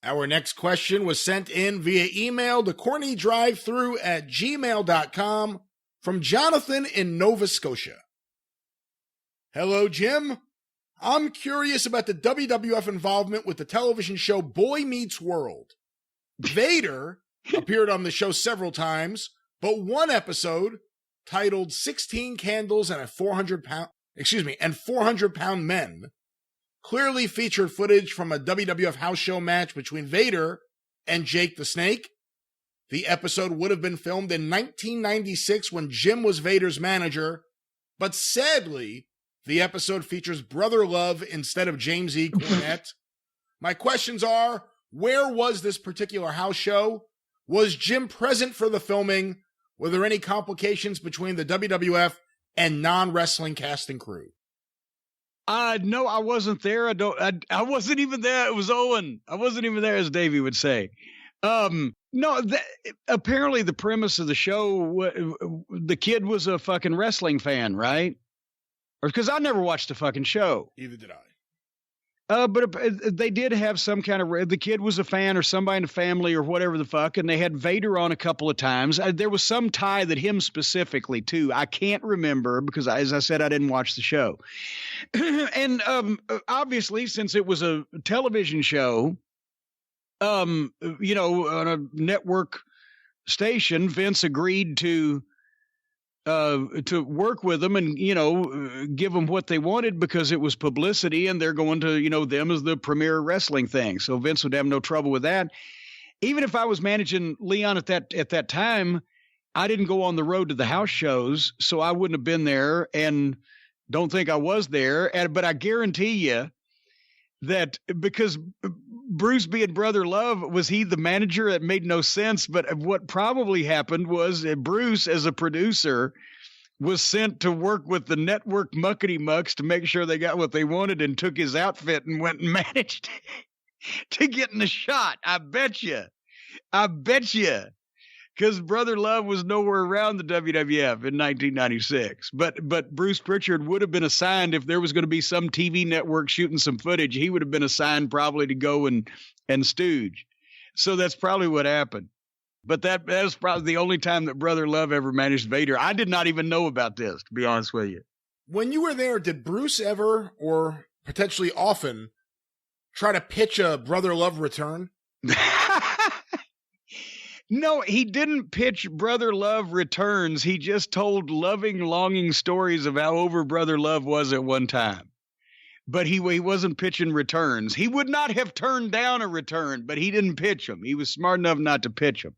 Our next question was sent in via email to CornyDriveThru@gmail.com from Jonathan in Nova Scotia. Hello, Jim. I'm curious about the WWF involvement with the television show Boy Meets World. Vader appeared on the show several times, but one episode titled 16 Candles and 400 Pound Men clearly featured footage from a WWF house show match between Vader and Jake the Snake. The episode would have been filmed in 1996 when Jim was Vader's manager, but sadly, the episode features Brother Love instead of James E. Cornette. My questions are, where was this particular house show? Was Jim present for the filming? Were there any complications between the WWF and non-wrestling cast and crew? No, I wasn't there. I wasn't even there. It was Owen. I wasn't even there, as Davey would say. No, apparently the premise of the show, the kid was a fucking wrestling fan, right? Or because I never watched the fucking show. Either did I. But they did have some kind of, the kid was a fan or somebody in the family or whatever the fuck, and they had Vader on a couple of times. There was some tie that him specifically too. I can't remember because, as I said, I didn't watch the show. And obviously, since it was a television show, on a network station, Vince agreed to work with them and, give them what they wanted because it was publicity and they're going to, them as the premier wrestling thing. So Vince would have no trouble with that. Even if I was managing Leon at that time, I didn't go on the road to the house shows, so I wouldn't have been there and don't think I was there. But I guarantee you that because Bruce being Brother Love, was he the manager? It made no sense. But what probably happened was Bruce, as a producer, was sent to work with the network muckety mucks to make sure they got what they wanted and took his outfit and went and managed to get in the shot. I bet you. Because Brother Love was nowhere around the WWF in 1996. But Bruce Pritchard would have been assigned, if there was going to be some TV network shooting some footage, he would have been assigned probably to go and stooge. So that's probably what happened. But that was probably the only time that Brother Love ever managed Vader. I did not even know about this, to be honest with you. When you were there, did Bruce ever, or potentially often, try to pitch a Brother Love return? No, he didn't pitch Brother Love returns. He just told loving, longing stories of how over Brother Love was at one time. But he wasn't pitching returns. He would not have turned down a return, but he didn't pitch them. He was smart enough not to pitch them.